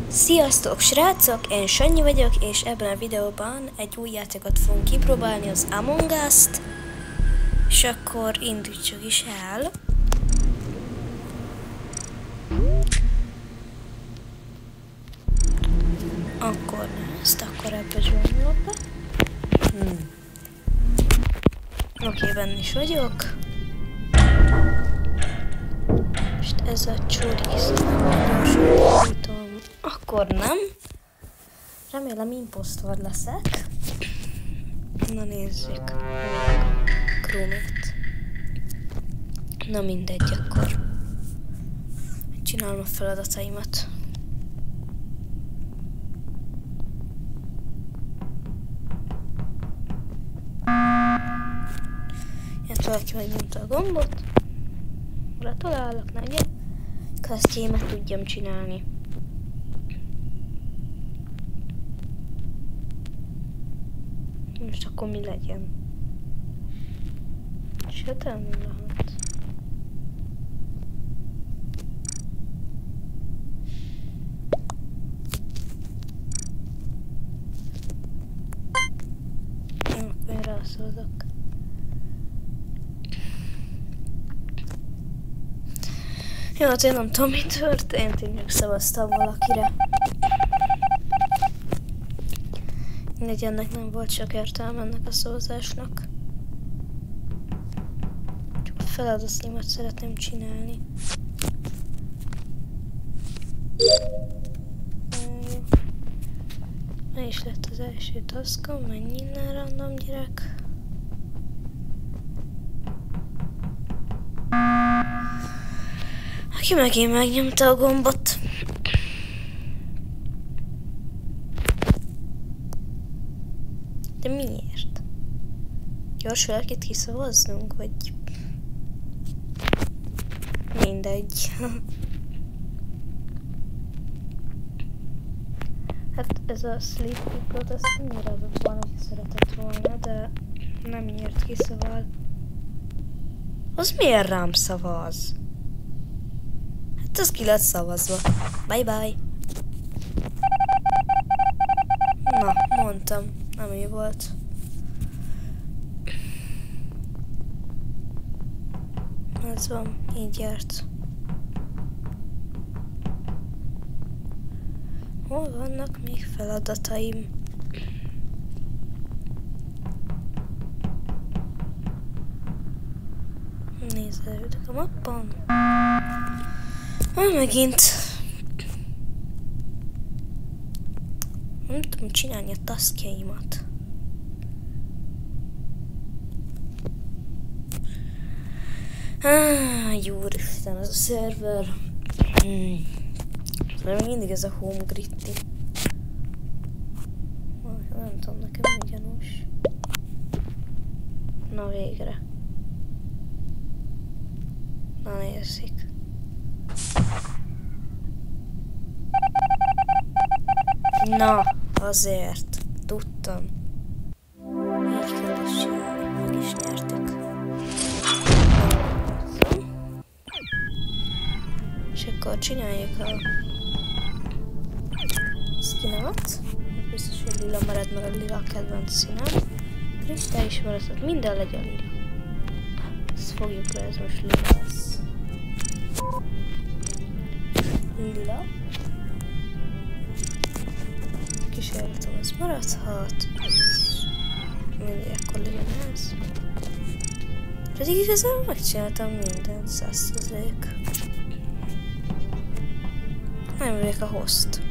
Sziasztok srácok, én Sanyi vagyok, és ebben a videóban egy új játékot fogunk kipróbálni, az Among Us-t. És akkor indítsuk is el. Akkor ezt ebbe zsúnyolok be. Oké, benne is vagyok. Most ez a csuriszt. Akkor nem. Remélem impostor leszek. Na nézzük. Krumit. Na mindegy, akkor csinálom a feladataimat. Jött valaki megnyomta a gombot. Gratulálok, ne ugye? Klasztjémet tudjam csinálni. Most akkor mi legyen? Sötélni lehet. Akkor én rászózok. Jó, hát én nem tudom, mi történt, én csak szavaztam valakire. Mindegy, ennek nem volt sok értelme, ennek a szavazásnak. Csak a feladataimat szeretném csinálni. Me is lett az első taszkom, menj innen, random gyerek. Aki megint megnyomta a gombot. De miért? Gyors valakit kiszavaznunk, vagy... Mindegy. Hát ez a Sleepy Plot, ezt annyira adott volna, hogy szeretett volna, de nem nyert ki, szóval... Az miért rám szavaz? Hát az ki lett szavazva. Bye bye. Na, mondtam. Nem ő volt. Ez van, így járt. Hol vannak még feladataim? Nézelődök a mappon. Megint. Nem tudom csinálni a taskjaimat. Úristen, ez a szerver. Még mindig ez a home gritty. Nem tudom, nekem nem gyanús. Na végre. Na nézzük. Na, azért. Tudtam. Így kell ezt csinálni. Meg is nyertük. És akkor csináljuk a skinemet. Biztos, hogy lila marad, mert a lila a kedvenc színem. Kristály is maradhat, minden legyen lila. Ezt fogjuk le, ez most lila lesz. Lila. Kísérletem, ez maradhat. Mindig akkor legyen ez. Pedig igazából megcsináltam mindent, 100%. Nem vagyok a host.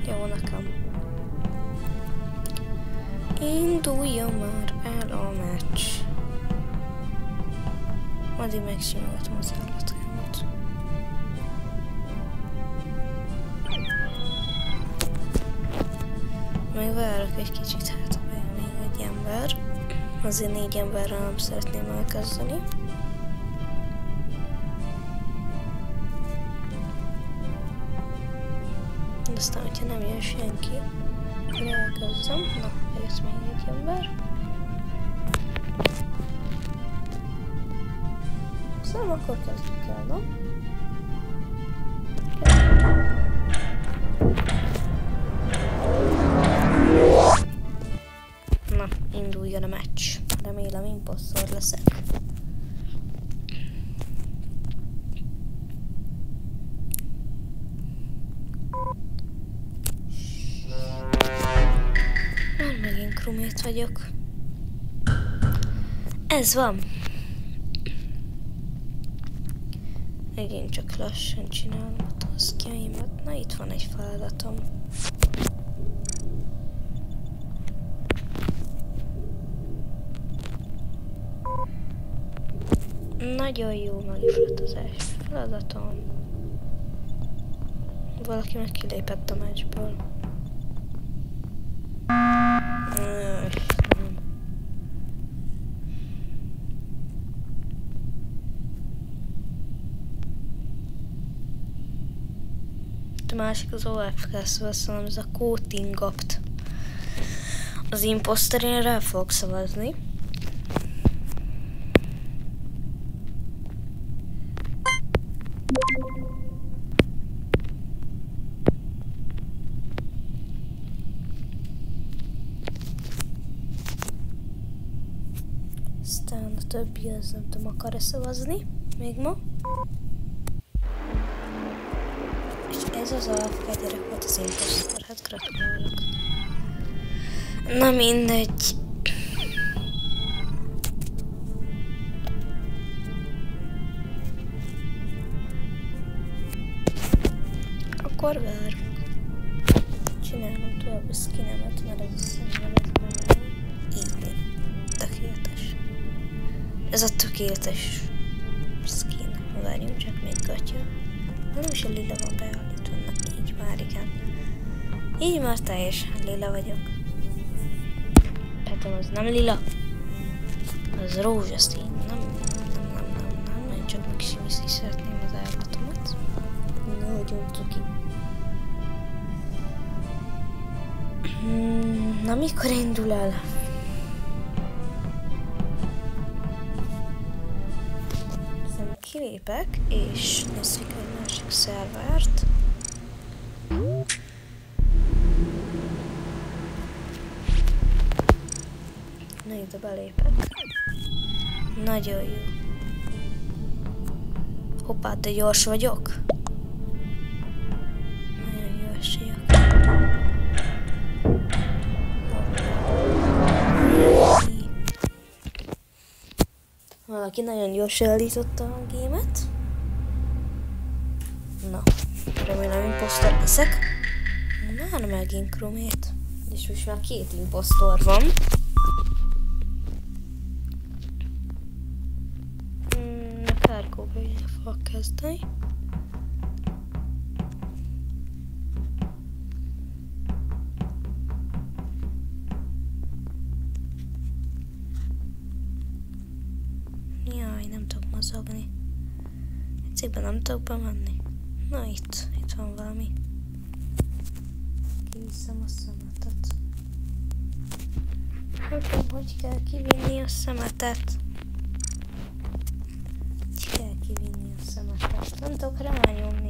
Jó nekem. Induljon már el a meccs. Addig megsimogatom az állatkámat. Még várok egy kicsit, hát bejön még egy ember. Azért 4 emberrel nem szeretném elkezdeni. Aztán, hogyha nem jön senki, akkor elkezdem. Na, jössz még egy ember. Szóval akkor kezdjük el, no? imposztor leszek. Már megint krumét vagyok. Ez van. Megint csak lassan csinálom a taskjaimat. Na, itt van egy feladatom. Nagyon jó, meg is lett az első feladatom. Valaki meg kilépett a meccsből. A másik az OFK, szóval szerintem ez a coating-opt. Az imposter, én rá fogok szavazni. Aztán a többi az nem tudom, akar-e szavazni még ma. És ez az AFK gyerek volt az imposztor, hát gratulálok. Na mindegy. Akkor várunk. Csinálom tovább a skinemet, mert ez a szemüveget így. Tökéletes. Ez a tökéletes skin. Várjunk csak még gatya. Nem is a lila van beállítva, így már igen. Így már teljesen lila vagyok. Hát az nem lila. Az rózsaszín. Nem. Én csak megsimízni szeretném az állatomat. Nagyon cuki. Na mikor indul el? Aztán kilépek, és nézzük egy másik szervert. Na ide belépek. Nagyon jó. Hoppá, de gyors vagyok. Nagyon gyors vagyok. Valaki nagyon gyorsan elította a gémet. Na, remélem imposztor leszek. Már megint krumét. És most már 2 imposztor van. Kárkóba fogok kezdeni. Jaj, nem tudok mozogni. Egyszerűen nem tudok bemenni. Na itt van valami. Kiviszem a szemetet. Nem tudom, hogy kell kivinni a szemetet. Nem tudok rányomni.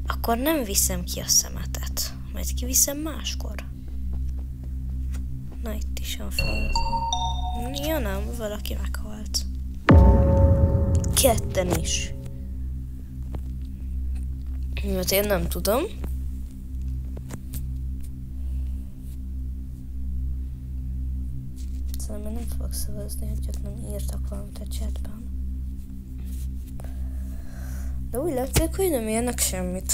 Akkor nem viszem ki a szemetet. Majd kiviszem máskor. Na itt is van fel. Ja nem, valaki meghalt. 2 is. Mert én nem tudom. Szerintem nem fogok szavazni, hogy csak nem írtak valamit a chatben. De úgy látszik, hogy nem írnak semmit.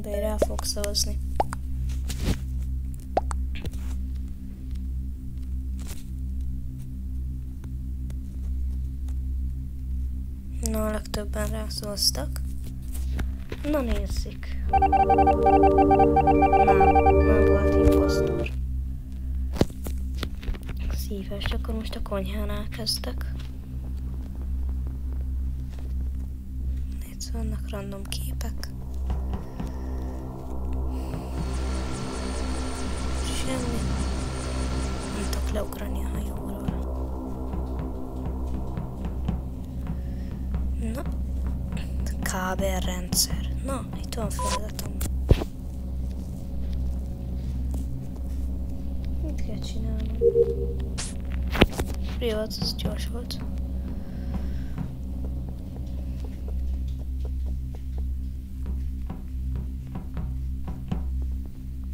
De én rá fogok szavazni. Na, a legtöbben rászavaztak. Na nézzük. Nem volt imposztor. Szíves, akkor most a konyhánál kezdek. Itt vannak random képek. Semmi. Nem tudok leugrani a hajóról. Na. Kábelrendszer. Na, itt van feladatom. csinálnom. Jó, az gyors volt.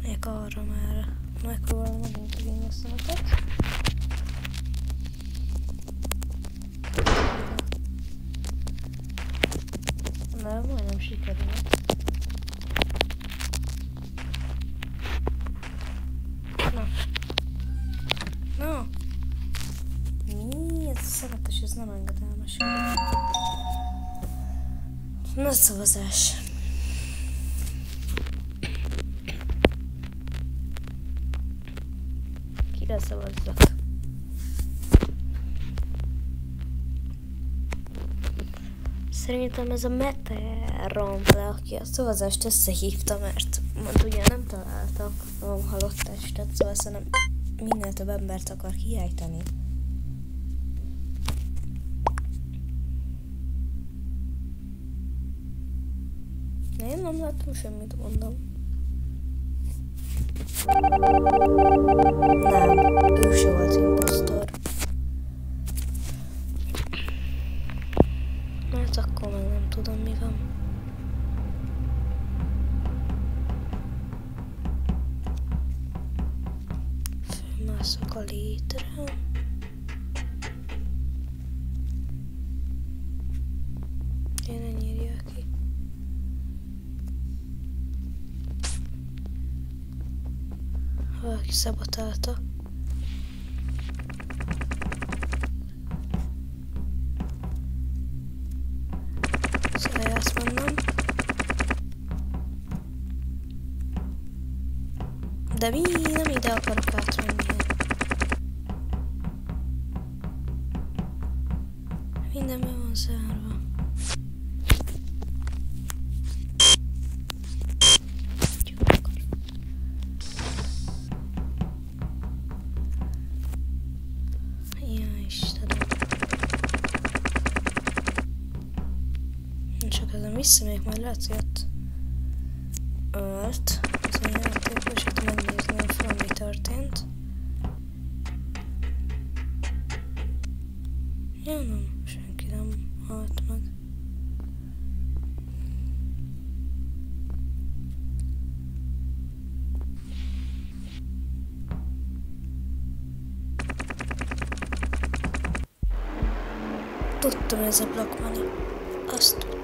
Megyek arra már. Megpróbálom megint igényni a szemetet. Na, majdnem sikerült. Na. Na. Mi? Ez a szemetes, ez nem engedelmes. Nagy szavazás. Kire szavazzak? Szerintem ez a Meterample, aki a szavazást összehívta, mert mond ugye nem találtak halott testet, szóval szerintem minél több embert akar kiejteni. Én nem láttam semmit, mondom. Nem, ő se volt imposztor. Mert akkor meg nem tudom, mi van. Fölmászok a létre. Én ne nyírják ki. Valaki szabotálta. Szóval azt mondom. De mi? Nem ide akarok átmenni. Minden be van zárva. Csak ezen visszamegyek, majd látsz, hogy ott ölt. Ez a játékos, és itt megnézném fel, mi történt. Ja, nem, senki nem halt meg. Tudtam, ez a Block Money. Azt tudtam.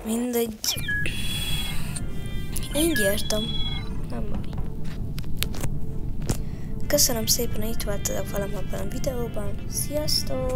Mindegy. Így értem. Nem baj. Köszönöm szépen, hogy itt voltatok velem abban a videóban. Sziasztok!